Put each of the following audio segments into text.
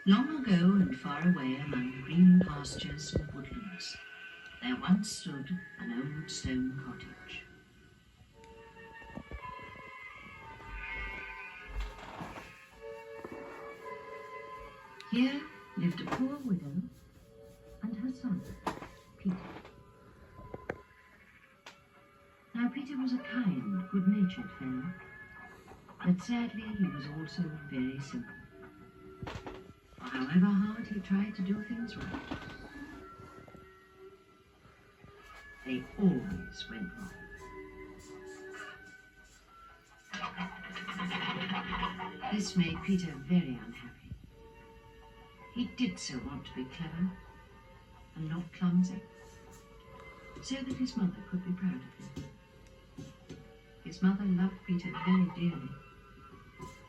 Long ago and far away among green pastures and woodlands, there once stood an old stone cottage. Here lived a poor widow and her son, Peter. Now Peter was a kind, good-natured fellow, but sadly he was also very simple. For however hard he tried to do things right, they always went wrong. This made Peter very unhappy. He did so want to be clever and not clumsy, so that his mother could be proud of him. His mother loved Peter very dearly.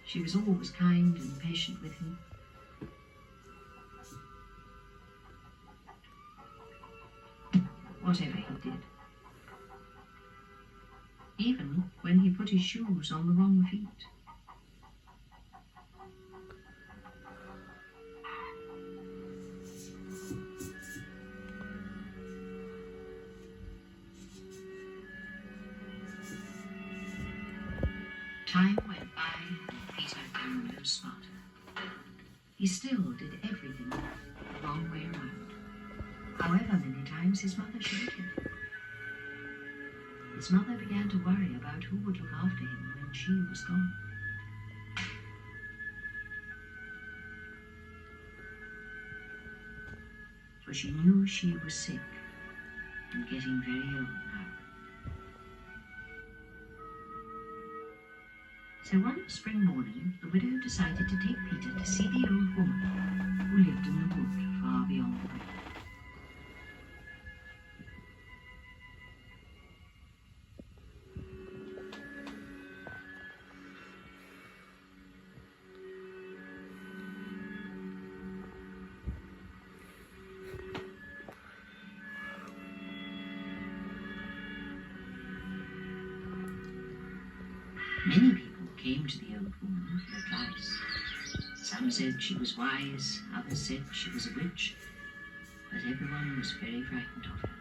She was always kind and patient with him. Whatever he did. Even when he put his shoes on the wrong feet. Time went by and Peter grew no smarter. He still did everything the wrong way around, however many times his mother showed him. His mother began to worry about who would look after him when she was gone. For she knew she was sick and getting very old now. So one spring morning, the widow decided to take Peter to see the old woman who lived in the wood far beyond the way. Many people came to the old woman for advice. Some said she was wise, others said she was a witch, but everyone was very frightened of her.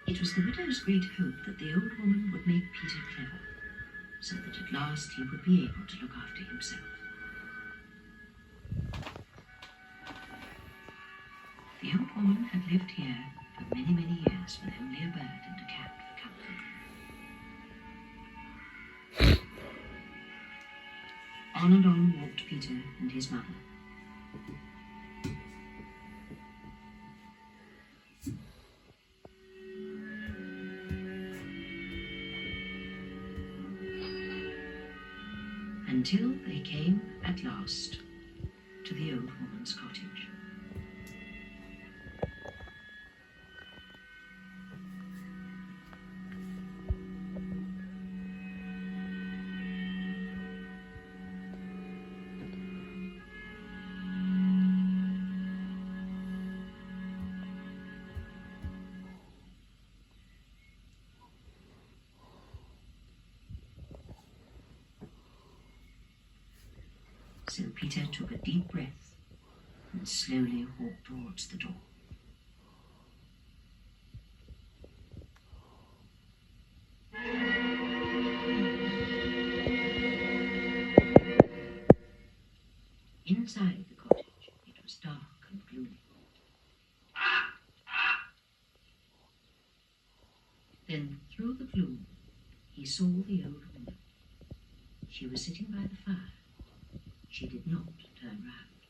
It was the widow's great hope that the old woman would make Peter clever, so that at last he would be able to look after himself. The old woman had lived here for many, many years with only a bird and a cat for company. On and on walked Peter and his mother. Until they came, at last, to the old woman's cottage. So Peter took a deep breath and slowly walked towards the door. Inside the cottage, it was dark and gloomy. Then, through the gloom, he saw the old woman. She was sitting by the fire. She did not turn round.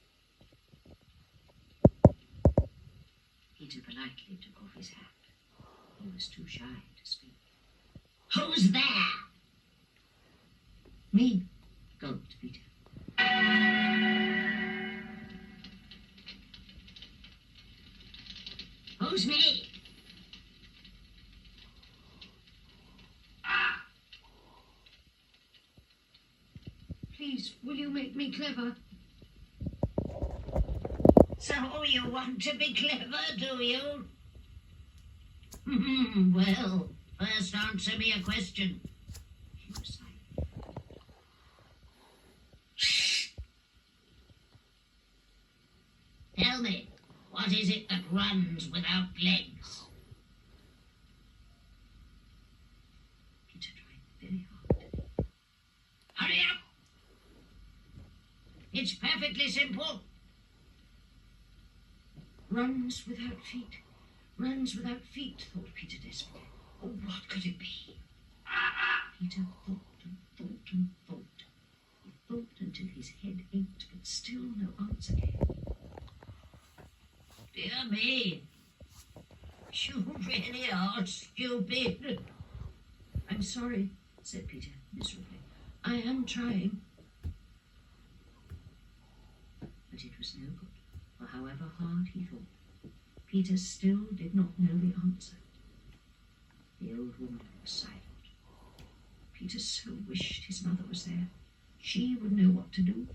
Peter politely took off his hat. He was too shy to speak. "Who's there?" "Me," gulped Peter. "Who's me?" "Please, will you make me clever?" "So you want to be clever, do you? Well, first answer me a question." She was silent. Tell me, what is it that runs without legs? Peter tried very hard. Hurry up! It's perfectly simple. Runs without feet. Runs without feet, thought Peter desperately. Oh, what could it be? Peter thought and thought and thought. He thought until his head ached, but still no answer came. Dear me, you really are stupid. I'm sorry, said Peter miserably. I am trying. But it was no good, for however hard he thought, Peter still did not know the answer. The old woman was silent. Peter so wished his mother was there. She would know what to do.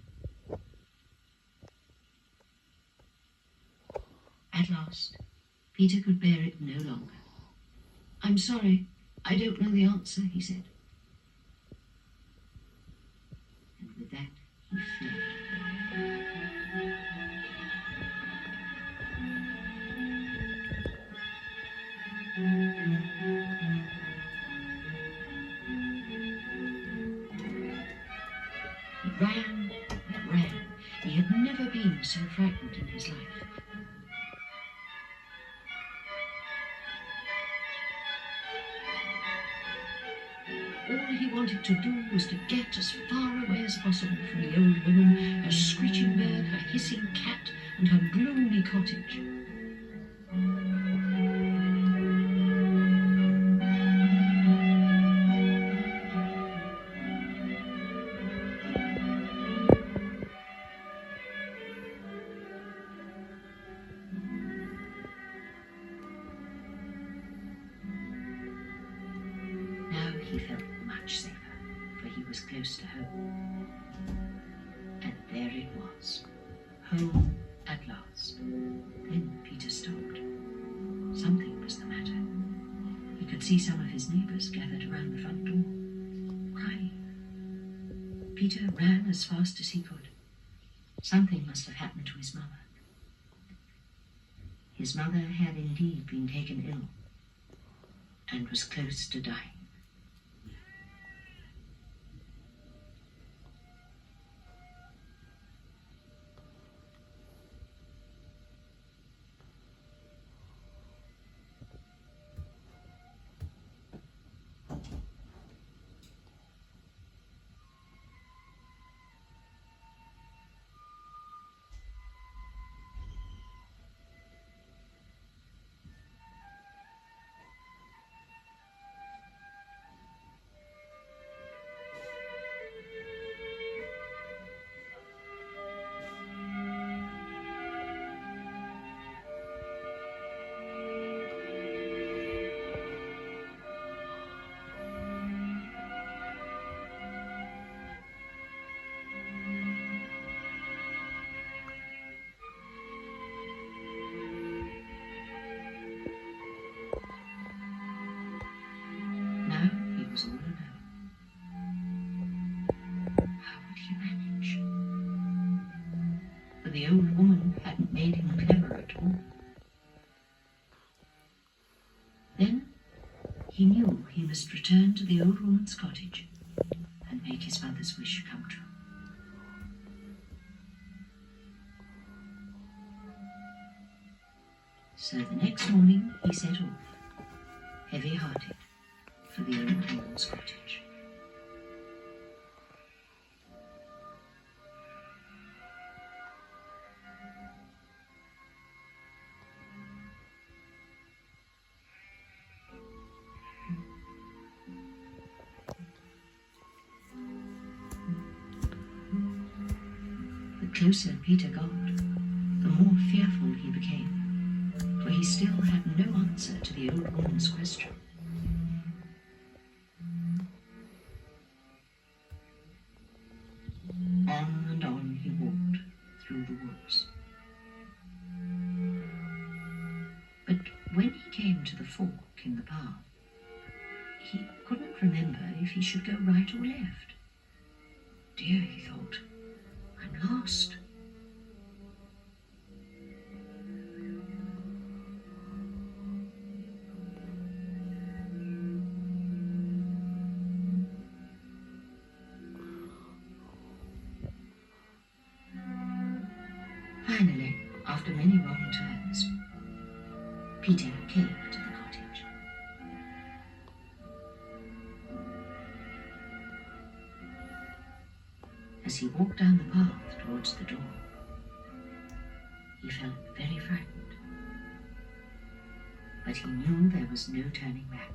At last, Peter could bear it no longer. I'm sorry, I don't know the answer, he said. And with that, he fled. He ran and ran. He had never been so frightened in his life. All he wanted to do was to get as far away as possible from the old woman, her screeching bird, her hissing cat, and her gloomy cottage. Now he felt much safer, for he was close to home. And there it was, home at last. Then Peter stopped. Something was the matter. He could see some of his neighbours gathered around the front door, crying. Peter ran as fast as he could. Something must have happened to his mother. His mother had indeed been taken ill and was close to dying. Now he was all alone. How would he manage? For the old woman hadn't made him clever at all. Then he knew he must return to the old woman's cottage and make his mother's wish come true. So the next morning he set off, heavy-hearted, for the old woman's cottage. The closer Peter got, the more fearful he became, for he still had no answer to the old woman's question. On and on he walked through the woods. But when he came to the fork in the path, he couldn't remember if he should go right or left. Dear, he thought, I'm lost. turns. Peter came to the cottage. As he walked down the path towards the door, he felt very frightened. But he knew there was no turning back.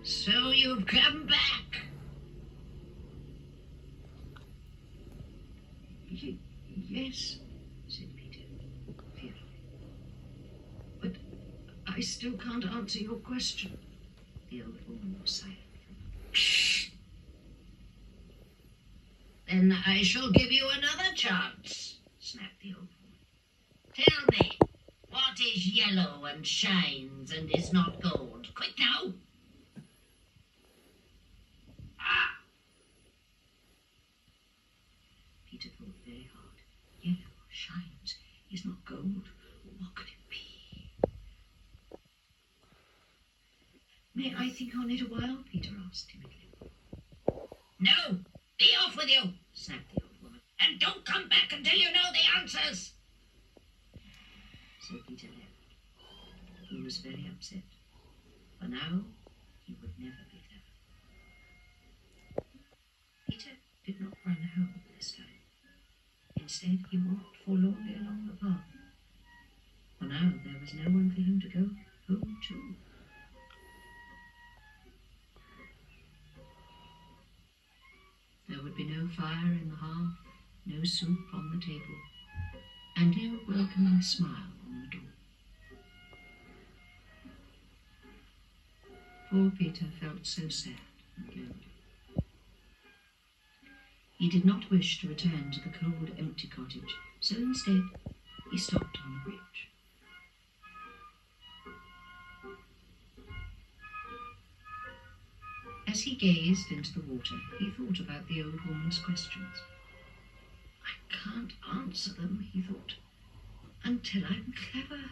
So you've come back. Yes, said Peter, fearfully. But I still can't answer your question. The old woman was silent. Shh. Then I shall give you another chance, Snapped the old woman. Tell me, what is yellow and shines and is not gold? Quick now. Peter thought very hard. Yellow shines, is not gold. What could it be? May I think on it a while? Peter asked timidly. No, be off with you. Snapped the old woman. And don't come back until you know the answers. So Peter left. He was very upset. For now, he would never be clever. Peter did not run home this time. Instead, he walked forlornly along the path. For now, there was no one for him to go home to. There would be no fire in the hearth, no soup on the table, and no welcoming smile on the door. Poor Peter felt so sad and lonely. He did not wish to return to the cold, empty cottage, so instead he stopped on the bridge. As he gazed into the water, he thought about the old woman's questions. I can't answer them, he thought, until I'm clever.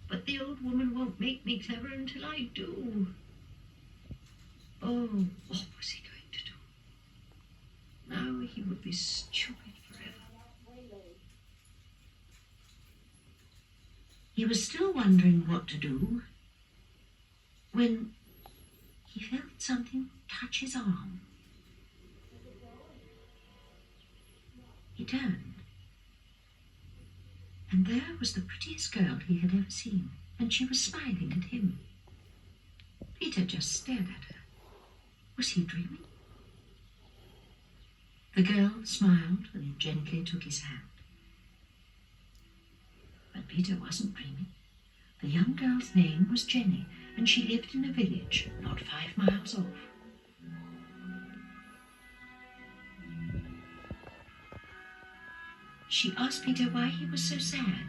But the old woman won't make me clever until I do. Oh, what was he going to do? Now he would be stupid forever. He was still wondering what to do when he felt something touch his arm. He turned, and there was the prettiest girl he had ever seen, and she was smiling at him. Peter just stared at her. Was he dreaming? The girl smiled and gently took his hand. But Peter wasn't dreaming. The young girl's name was Jenny, and she lived in a village not 5 miles off. She asked Peter why he was so sad.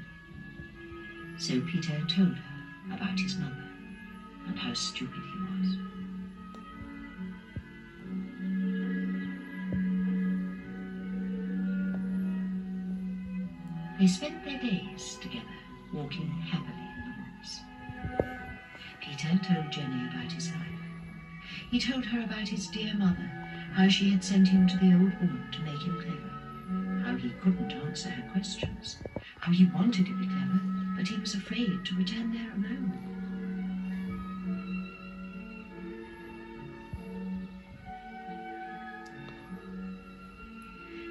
So Peter told her about his mother and how stupid he was. They spent their days together, walking happily in the woods. Peter told Jenny about his life. He told her about his dear mother, how she had sent him to the old woman to make him clever, how he couldn't answer her questions, how he wanted to be clever, but he was afraid to return there alone.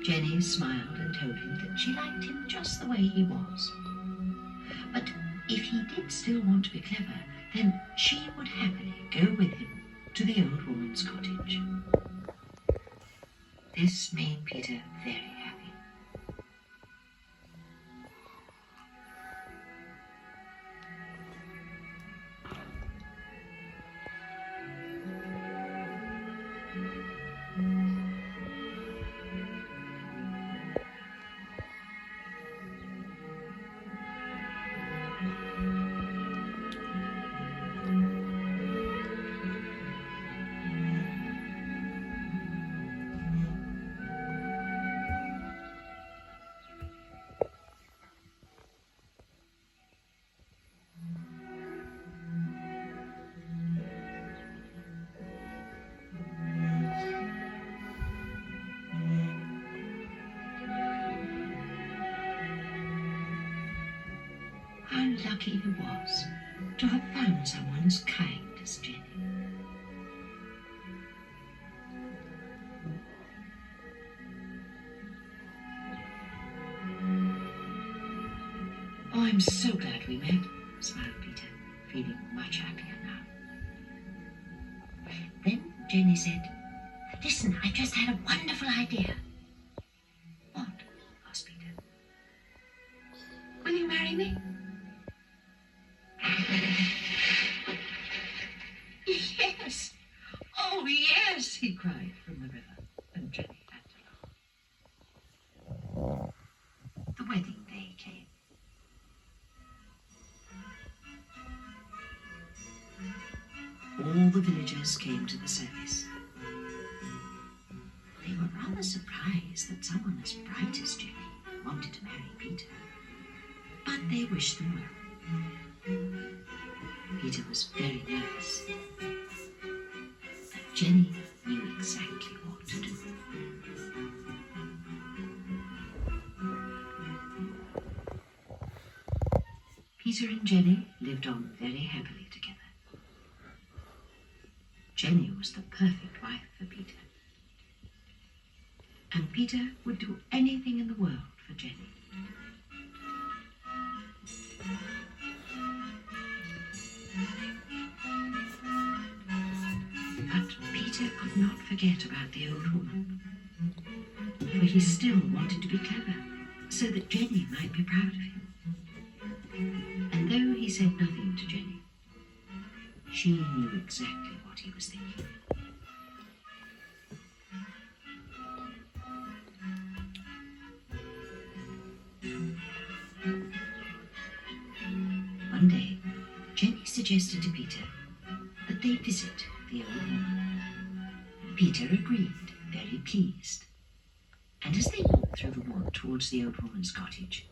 Jenny smiled and told him that she liked him just the way he was. But if he did still want to be clever, then she would happily go with him to the old woman's cottage. This made Peter very happy. lucky he was to have found someone as kind as Jenny. Oh, I'm so glad we met, smiled Peter, feeling much happier now. Then Jenny said, "Listen, I just had a wonderful idea." "What?" asked Peter. "Will you marry me?" "Yes! Oh, yes!" he cried from the river, and Jenny had to laugh. The wedding day came. All the villagers came to the service. They were rather surprised that someone as bright as Jenny wanted to marry Peter, but they wished them well. Peter was very nervous, but Jenny knew exactly what to do. Peter and Jenny lived on very happily together. Jenny was the perfect wife for Peter, and Peter would do anything in the world for Jenny. But Peter could not forget about the old woman, for he still wanted to be clever, so that Jenny might be proud of him. And though he said nothing to Jenny, she knew exactly what he was thinking. One day, Jenny suggested to Peter that they visit the old woman. Peter agreed, very pleased. And as they walked through the wood towards the old woman's cottage,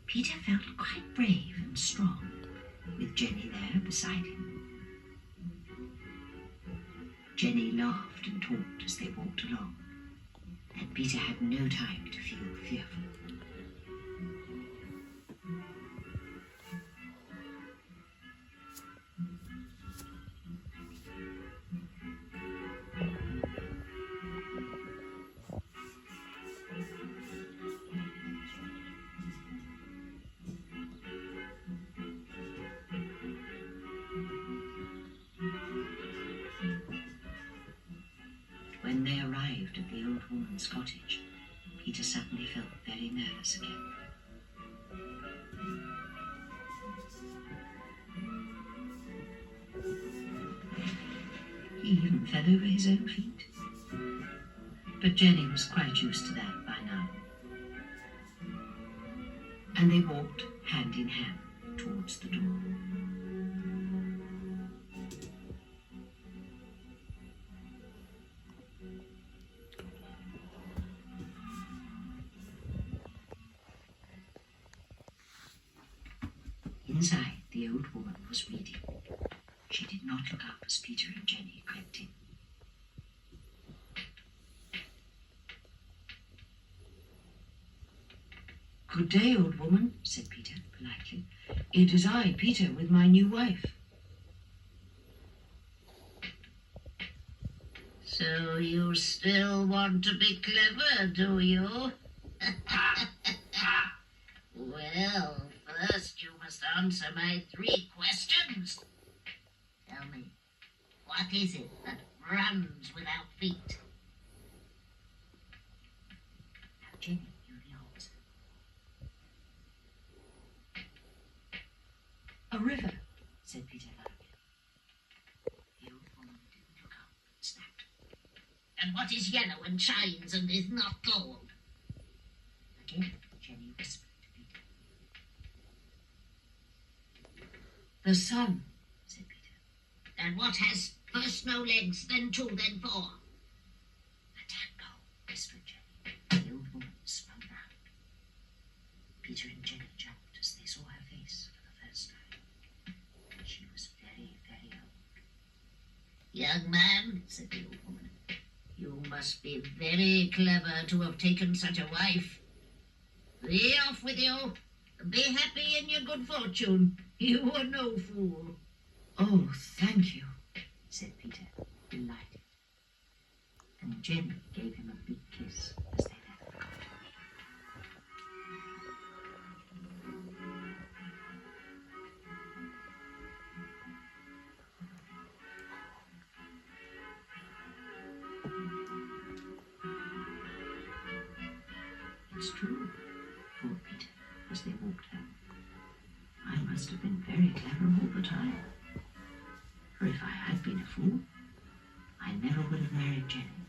Peter felt quite brave and strong, with Jenny there beside him. Jenny laughed and talked as they walked along, and Peter had no time to feel fearful. When they arrived at the old woman's cottage, Peter suddenly felt very nervous again. He even fell over his own feet. But Jenny was quite used to that by now. And they walked hand in hand towards the door. Inside, the old woman was reading. She did not look up as Peter and Jenny crept in. "Good day, old woman," said Peter politely. "It is I, Peter, with my new wife." So you still want to be clever, do you? Well, first you must answer my 3 questions. Tell me, what is it that runs without feet? Now Jenny knew the answer. "A river," said Peter loudly. The old woman didn't look up and snapped. And what is yellow and shines and is not gold? Again, Jenny whispered to Peter. "The sun," said Peter. And what has first no legs, then 2, then 4? "A tadpole," whispered Jenny. The old woman spun round. Peter and Jenny jumped as they saw her face for the first time. She was very, very old. Young man, said the old woman, you must be very clever to have taken such a wife. Be off with you. Be happy in your good fortune. You were no fool. Oh, thank you, said Peter, delighted. And Jenny gave him a big kiss as they left. It's true, thought Peter as they walked home. I must have been very clever all the time. For if I had been a fool, I never would have married Jenny.